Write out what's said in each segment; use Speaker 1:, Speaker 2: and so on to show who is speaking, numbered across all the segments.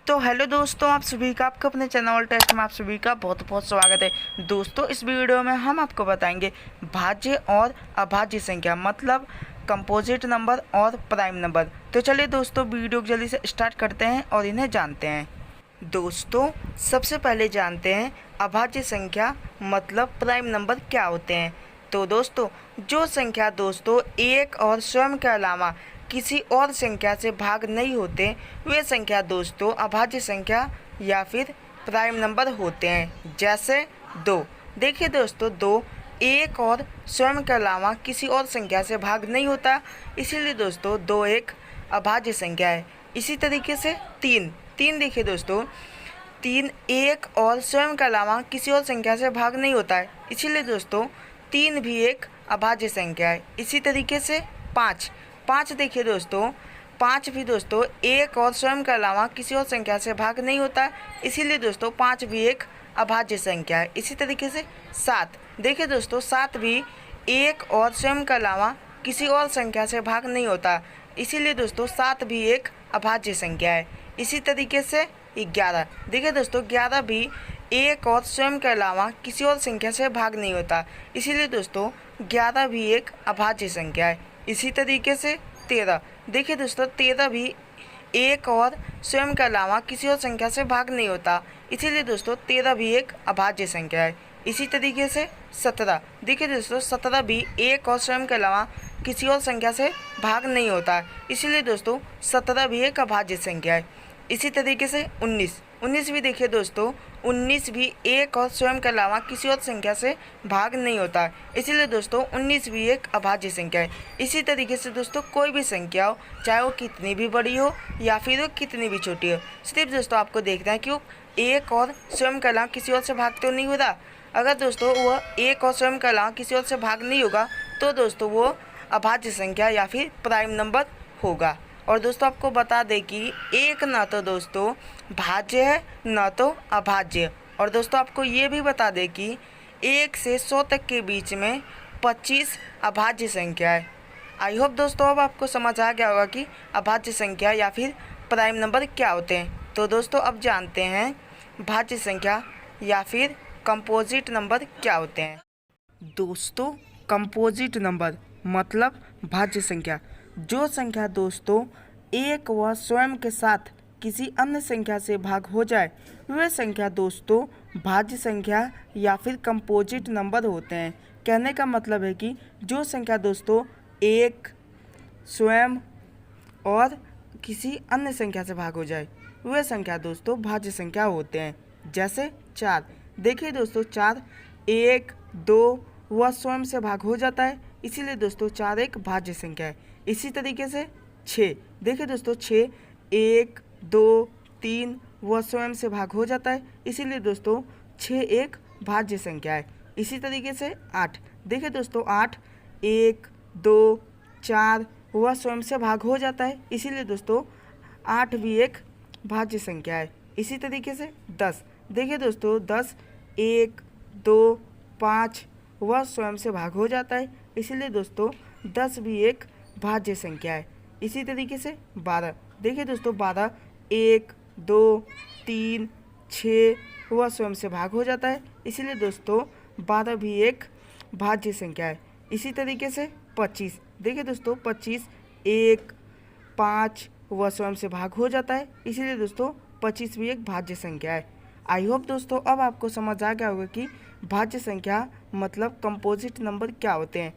Speaker 1: तो हेलो दोस्तों, आप सभी का आपके अपने चैनल टेस्ट में आप सभी का बहुत बहुत स्वागत है। दोस्तों, इस वीडियो में हम आपको बताएंगे भाज्य और अभाज्य संख्या मतलब कंपोजिट नंबर और प्राइम नंबर। तो चलिए दोस्तों, वीडियो को जल्दी से स्टार्ट करते हैं और इन्हें जानते हैं। दोस्तों, सबसे पहले जानते हैं अभाज्य संख्या मतलब प्राइम नंबर क्या होते हैं। तो दोस्तों, जो संख्या दोस्तों एक और स्वयं के अलावा किसी और संख्या से भाग नहीं होते वे संख्या दोस्तों अभाज्य संख्या या फिर प्राइम नंबर होते हैं। जैसे 2। देखिए दोस्तों, 2 एक और स्वयं के अलावा किसी और संख्या से भाग नहीं होता, इसीलिए दोस्तों 2 एक अभाज्य संख्या है। इसी तरीके से 3 देखिए दोस्तों, 3 एक और स्वयं के अलावा किसी और संख्या से भाग नहीं होता है, इसीलिए दोस्तों 3 भी एक अभाज्य संख्या है। इसी तरीके से 5 देखिए दोस्तों, 5 भी दोस्तों एक और स्वयं के अलावा किसी और संख्या से भाग नहीं होता है, इसीलिए दोस्तों 5 भी एक अभाज्य संख्या है। इसी तरीके से 7 देखिए दोस्तों, 7 भी एक और स्वयं के अलावा किसी और संख्या से भाग नहीं होता, इसीलिए दोस्तों 7 भी एक अभाज्य संख्या है। इसी तरीके से 11 देखिए दोस्तों, 11 भी एक और स्वयं के अलावा किसी और संख्या से भाग नहीं होता, इसीलिए दोस्तों 11 भी एक अभाज्य संख्या है। इसी तरीके से 13 देखिए दोस्तों, 13 भी एक और स्वयं के अलावा किसी और संख्या से भाग नहीं होता, इसीलिए दोस्तों 13 भी एक अभाज्य संख्या है। इसी तरीके से 17 देखिए दोस्तों, 17 भी एक और स्वयं के अलावा किसी और संख्या से भाग नहीं होता, इसीलिए दोस्तों 17 भी एक अभाज्य संख्या है। इसी तरीके से 19 भी देखिए दोस्तों, 19 भी एक और स्वयं के अलावा किसी और संख्या से भाग नहीं होता, इसीलिए दोस्तों 19 भी एक अभाज्य संख्या है। इसी तरीके से दोस्तों कोई भी संख्या हो, चाहे वो कितनी भी बड़ी हो या फिर वो कितनी भी छोटी हो, सिर्फ दोस्तों आपको देखना है कि वो एक और स्वयं के अलावा किसी और से भाग तो नहीं हो रहा। अगर दोस्तों वह एक और स्वयं के अलावा किसी और से भाग नहीं होगा तो दोस्तों वो अभाज्य संख्या या फिर प्राइम नंबर होगा। और दोस्तों आपको बता दें कि एक ना तो दोस्तों भाज्य है ना तो अभाज्य। और दोस्तों आपको ये भी बता दें कि 1 से 100 तक के बीच में 25 अभाज्य संख्या है। आई होप दोस्तों अब आपको समझ आ गया होगा कि अभाज्य संख्या या फिर प्राइम नंबर क्या होते हैं। तो दोस्तों अब जानते हैं भाज्य संख्या या फिर कंपोजिट नंबर क्या होते हैं। दोस्तों, कंपोजिट नंबर मतलब भाज्य संख्या, जो संख्या दोस्तों एक व स्वयं के साथ किसी अन्य संख्या से भाग हो जाए वह संख्या दोस्तों भाज्य संख्या या फिर कंपोजिट नंबर होते हैं। कहने का मतलब है कि जो संख्या दोस्तों एक स्वयं और किसी अन्य संख्या से भाग हो जाए वह संख्या दोस्तों भाज्य संख्या होते हैं। जैसे 4 देखिए दोस्तों, 4 1 2 वह स्वयं से भाग हो जाता है, इसीलिए दोस्तों 4 एक भाज्य संख्या है। इसी तरीके से 6 देखिए दोस्तों, 6 1 2 3 वह स्वयं से भाग हो जाता है, इसीलिए दोस्तों 6 एक भाज्य संख्या है। इसी तरीके से 8 देखिए दोस्तों, 8 1 2 4 वह स्वयं से भाग हो जाता है, इसीलिए दोस्तों 8 भी एक भाज्य संख्या है। इसी तरीके से 10 देखिए दोस्तों, 10 1 2 5 वह स्वयं से भाग हो जाता है, इसीलिए दोस्तों 10 भी एक भाज्य संख्या है। इसी तरीके से 12 देखिए दोस्तों, 12 1 2 3 6 वह स्वयं से भाग हो जाता है, इसीलिए दोस्तों 12 भी एक भाज्य संख्या है। इसी तरीके से 25 देखिए दोस्तों, 25 1 5 वह स्वयं से भाग हो जाता है, इसीलिए दोस्तों 25 भी एक भाज्य संख्या है। आई होप दोस्तों अब आपको समझ आ गया होगा कि भाज्य संख्या मतलब कंपोजिट नंबर क्या होते हैं।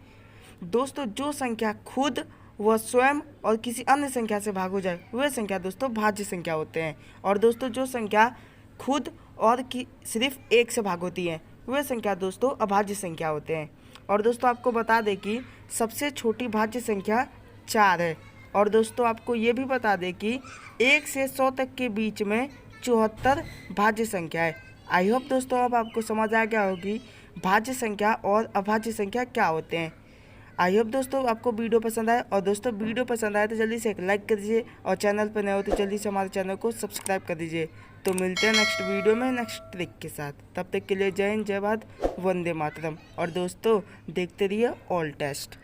Speaker 1: दोस्तों, जो संख्या खुद व स्वयं और किसी अन्य संख्या से भाग हो जाए वह संख्या दोस्तों भाज्य संख्या होते हैं। और दोस्तों जो संख्या खुद और सिर्फ एक से भाग होती है वह संख्या दोस्तों अभाज्य संख्या होते हैं। और दोस्तों आपको बता दें कि सबसे छोटी भाज्य संख्या 4 है। और दोस्तों आपको ये भी बता दें कि 1 से 100 तक के बीच में 74 भाज्य संख्या है। आई होप दोस्तों अब आपको समझ आ गया होगी भाज्य संख्या और अभाज्य संख्या क्या होते हैं। आई होप दोस्तों आपको वीडियो पसंद आए, और दोस्तों वीडियो पसंद आए तो जल्दी से एक लाइक कर दीजिए, और चैनल पर नए हो तो जल्दी से हमारे चैनल को सब्सक्राइब कर दीजिए। तो मिलते हैं नेक्स्ट वीडियो में नेक्स्ट ट्रिक के साथ। तब तक के लिए जय हिंद, जय भारत, वंदे मातरम। और दोस्तों देखते रहिए ऑल टेस्ट।